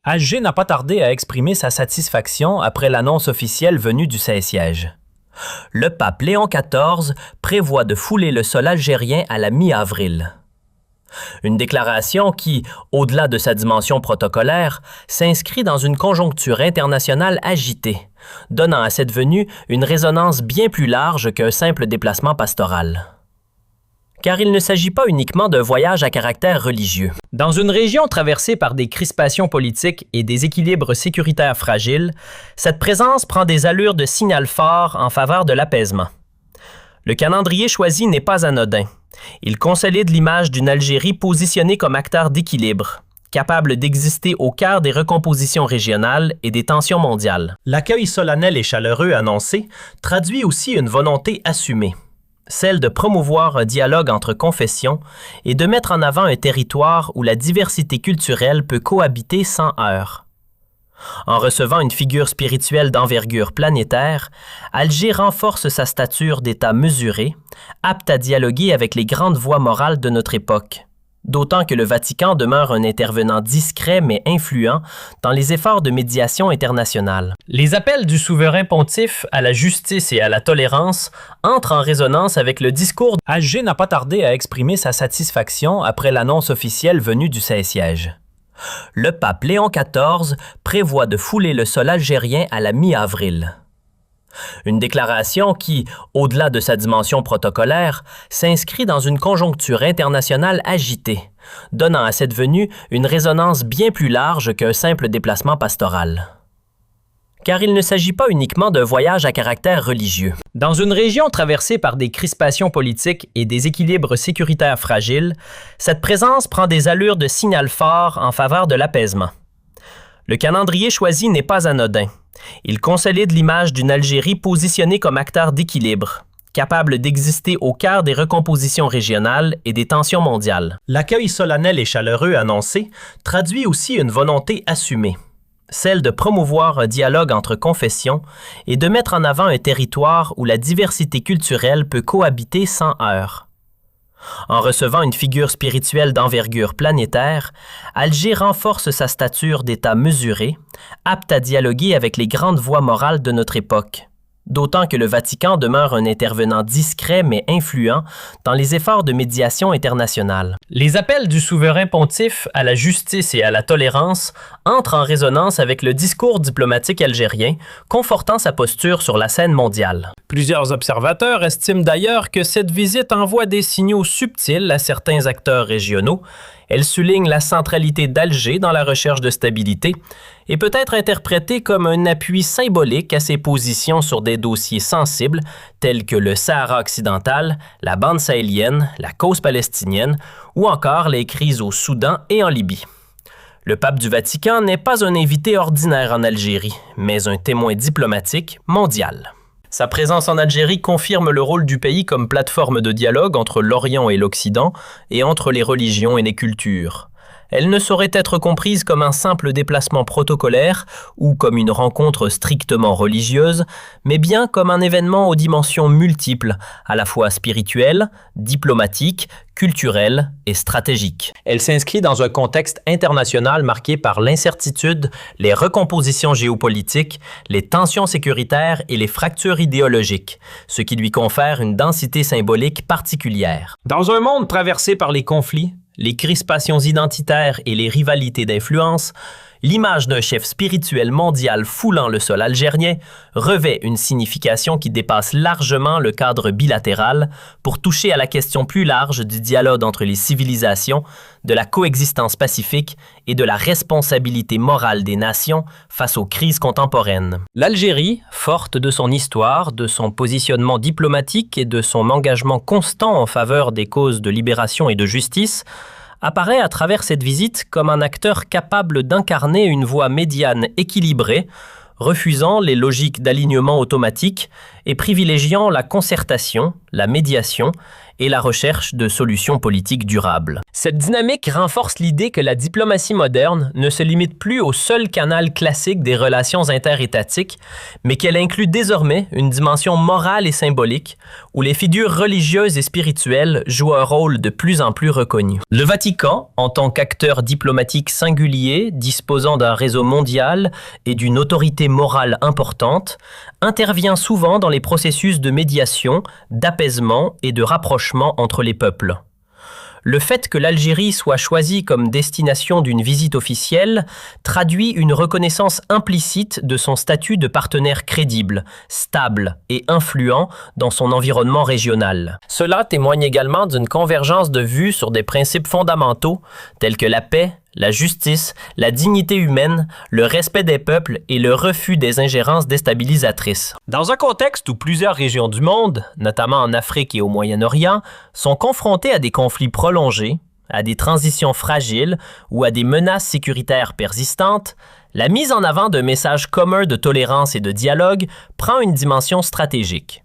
Alger n'a pas tardé à exprimer sa satisfaction après l'annonce officielle venue du Saint-Siège. Le pape Léon XIV prévoit de fouler le sol algérien à la mi-avril. Une déclaration qui, au-delà de sa dimension protocolaire, s'inscrit dans une conjoncture internationale agitée, donnant à cette venue une résonance bien plus large qu'un simple déplacement pastoral. Car il ne s'agit pas uniquement d'un voyage à caractère religieux. Dans une région traversée par des crispations politiques et des équilibres sécuritaires fragiles, cette présence prend des allures de signal fort en faveur de l'apaisement. Le calendrier choisi n'est pas anodin. Il consolide l'image d'une Algérie positionnée comme acteur d'équilibre, capable d'exister au cœur des recompositions régionales et des tensions mondiales. L'accueil solennel et chaleureux annoncé traduit aussi une volonté assumée, celle de promouvoir un dialogue entre confessions et de mettre en avant un territoire où la diversité culturelle peut cohabiter sans heurts. En recevant une figure spirituelle d'envergure planétaire, Alger renforce sa stature d'État mesuré, apte à dialoguer avec les grandes voix morales de notre époque, d'autant que le Vatican demeure un intervenant discret mais influent dans les efforts de médiation internationale. Les appels du souverain pontife à la justice et à la tolérance entrent en résonance avec le discours. Alger n'a pas tardé à exprimer sa satisfaction après l'annonce officielle venue du Saint-Siège. Le pape Léon XIV prévoit de fouler le sol algérien à la mi-avril. Une déclaration qui, au-delà de sa dimension protocolaire, s'inscrit dans une conjoncture internationale agitée, donnant à cette venue une résonance bien plus large qu'un simple déplacement pastoral. Car il ne s'agit pas uniquement d'un voyage à caractère religieux. Dans une région traversée par des crispations politiques et des équilibres sécuritaires fragiles, cette présence prend des allures de signal fort en faveur de l'apaisement. Le calendrier choisi n'est pas anodin. Il consolide l'image d'une Algérie positionnée comme acteur d'équilibre, capable d'exister au cœur des recompositions régionales et des tensions mondiales. L'accueil solennel et chaleureux annoncé traduit aussi une volonté assumée, celle de promouvoir un dialogue entre confessions et de mettre en avant un territoire où la diversité culturelle peut cohabiter sans heurts. En recevant une figure spirituelle d'envergure planétaire, Alger renforce sa stature d'État mesuré, apte à dialoguer avec les grandes voix morales de notre époque, d'autant que le Vatican demeure un intervenant discret mais influent dans les efforts de médiation internationale. Les appels du souverain pontife à la justice et à la tolérance entrent en résonance avec le discours diplomatique algérien, confortant sa posture sur la scène mondiale. Plusieurs observateurs estiment d'ailleurs que cette visite envoie des signaux subtils à certains acteurs régionaux. Elle souligne la centralité d'Alger dans la recherche de stabilité et peut être interprétée comme un appui symbolique à ses positions sur des dossiers sensibles tels que le Sahara occidental, la bande sahélienne, la cause palestinienne ou encore les crises au Soudan et en Libye. Le pape du Vatican n'est pas un invité ordinaire en Algérie, mais un témoin diplomatique mondial. Sa présence en Algérie confirme le rôle du pays comme plateforme de dialogue entre l'Orient et l'Occident et entre les religions et les cultures. Elle ne saurait être comprise comme un simple déplacement protocolaire ou comme une rencontre strictement religieuse, mais bien comme un événement aux dimensions multiples, à la fois spirituelles, diplomatiques, culturelles et stratégiques. Elle s'inscrit dans un contexte international marqué par l'incertitude, les recompositions géopolitiques, les tensions sécuritaires et les fractures idéologiques, ce qui lui confère une densité symbolique particulière. Dans un monde traversé par les conflits, les crispations identitaires et les rivalités d'influence, l'image d'un chef spirituel mondial foulant le sol algérien revêt une signification qui dépasse largement le cadre bilatéral pour toucher à la question plus large du dialogue entre les civilisations, de la coexistence pacifique et de la responsabilité morale des nations face aux crises contemporaines. L'Algérie, forte de son histoire, de son positionnement diplomatique et de son engagement constant en faveur des causes de libération et de justice, apparaît à travers cette visite comme un acteur capable d'incarner une voie médiane équilibrée, refusant les logiques d'alignement automatique et privilégiant la concertation, la médiation et la recherche de solutions politiques durables. Cette dynamique renforce l'idée que la diplomatie moderne ne se limite plus au seul canal classique des relations interétatiques, mais qu'elle inclut désormais une dimension morale et symbolique où les figures religieuses et spirituelles jouent un rôle de plus en plus reconnu. Le Vatican, en tant qu'acteur diplomatique singulier, disposant d'un réseau mondial et d'une autorité morale importante, intervient souvent dans les processus de médiation, d'apaisement et de rapprochement entre les peuples. Le fait que l'Algérie soit choisie comme destination d'une visite officielle traduit une reconnaissance implicite de son statut de partenaire crédible, stable et influent dans son environnement régional. Cela témoigne également d'une convergence de vues sur des principes fondamentaux tels que la paix, la justice, la dignité humaine, le respect des peuples et le refus des ingérences déstabilisatrices. Dans un contexte où plusieurs régions du monde, notamment en Afrique et au Moyen-Orient, sont confrontées à des conflits prolongés, à des transitions fragiles ou à des menaces sécuritaires persistantes, la mise en avant d'un message commun de tolérance et de dialogue prend une dimension stratégique.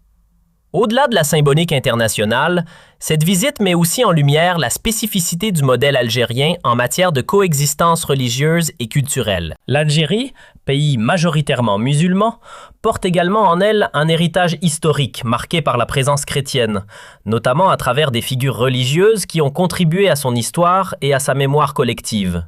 Au-delà de la symbolique internationale, cette visite met aussi en lumière la spécificité du modèle algérien en matière de coexistence religieuse et culturelle. L'Algérie, pays majoritairement musulman, porte également en elle un héritage historique marqué par la présence chrétienne, notamment à travers des figures religieuses qui ont contribué à son histoire et à sa mémoire collective.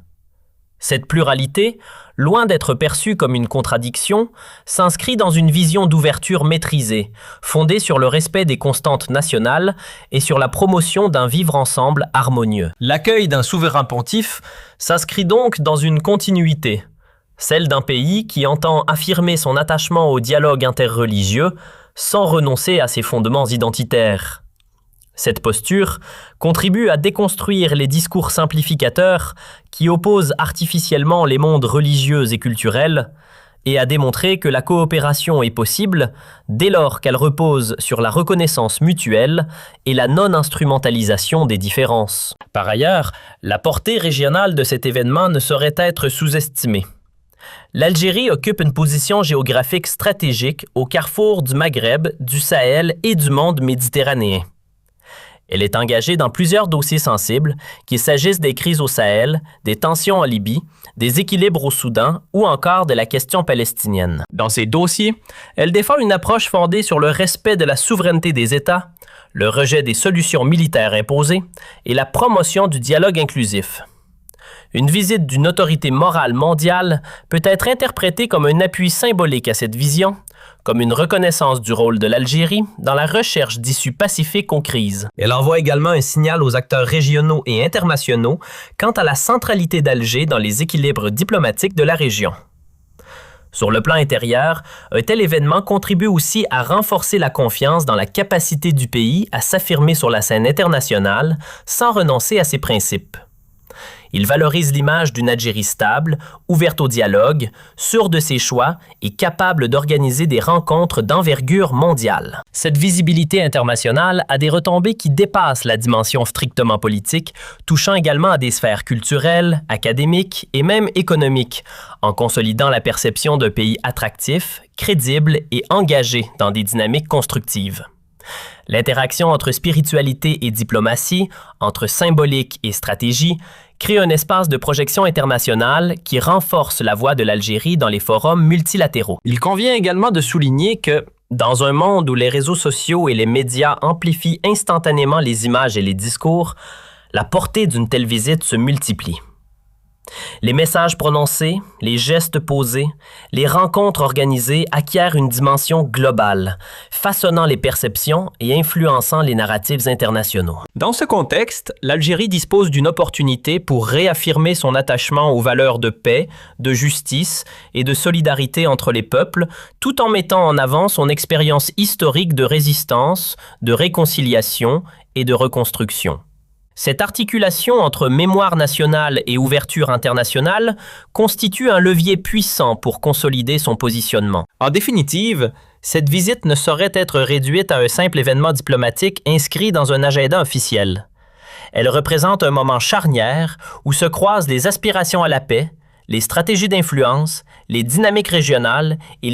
Cette pluralité, loin d'être perçue comme une contradiction, s'inscrit dans une vision d'ouverture maîtrisée, fondée sur le respect des constantes nationales et sur la promotion d'un vivre ensemble harmonieux. L'accueil d'un souverain pontife s'inscrit donc dans une continuité, celle d'un pays qui entend affirmer son attachement au dialogue interreligieux sans renoncer à ses fondements identitaires. Cette posture contribue à déconstruire les discours simplificateurs qui opposent artificiellement les mondes religieux et culturels et à démontrer que la coopération est possible dès lors qu'elle repose sur la reconnaissance mutuelle et la non-instrumentalisation des différences. Par ailleurs, la portée régionale de cet événement ne saurait être sous-estimée. L'Algérie occupe une position géographique stratégique au carrefour du Maghreb, du Sahel et du monde méditerranéen. Elle est engagée dans plusieurs dossiers sensibles, qu'il s'agisse des crises au Sahel, des tensions en Libye, des équilibres au Soudan ou encore de la question palestinienne. Dans ces dossiers, elle défend une approche fondée sur le respect de la souveraineté des États, le rejet des solutions militaires imposées et la promotion du dialogue inclusif. Une visite d'une autorité morale mondiale peut être interprétée comme un appui symbolique à cette vision, comme une reconnaissance du rôle de l'Algérie dans la recherche d'issues pacifiques aux crises. Elle envoie également un signal aux acteurs régionaux et internationaux quant à la centralité d'Alger dans les équilibres diplomatiques de la région. Sur le plan intérieur, un tel événement contribue aussi à renforcer la confiance dans la capacité du pays à s'affirmer sur la scène internationale sans renoncer à ses principes. Il valorise l'image d'une Algérie stable, ouverte au dialogue, sûre de ses choix et capable d'organiser des rencontres d'envergure mondiale. Cette visibilité internationale a des retombées qui dépassent la dimension strictement politique, touchant également à des sphères culturelles, académiques et même économiques, en consolidant la perception d'un pays attractif, crédible et engagé dans des dynamiques constructives. L'interaction entre spiritualité et diplomatie, entre symbolique et stratégie, crée un espace de projection internationale qui renforce la voix de l'Algérie dans les forums multilatéraux. Il convient également de souligner que, dans un monde où les réseaux sociaux et les médias amplifient instantanément les images et les discours, la portée d'une telle visite se multiplie. Les messages prononcés, les gestes posés, les rencontres organisées acquièrent une dimension globale, façonnant les perceptions et influençant les narratifs internationaux. Dans ce contexte, l'Algérie dispose d'une opportunité pour réaffirmer son attachement aux valeurs de paix, de justice et de solidarité entre les peuples, tout en mettant en avant son expérience historique de résistance, de réconciliation et de reconstruction. Cette articulation entre mémoire nationale et ouverture internationale constitue un levier puissant pour consolider son positionnement. En définitive, cette visite ne saurait être réduite à un simple événement diplomatique inscrit dans un agenda officiel. Elle représente un moment charnière où se croisent les aspirations à la paix, les stratégies d'influence, les dynamiques régionales et les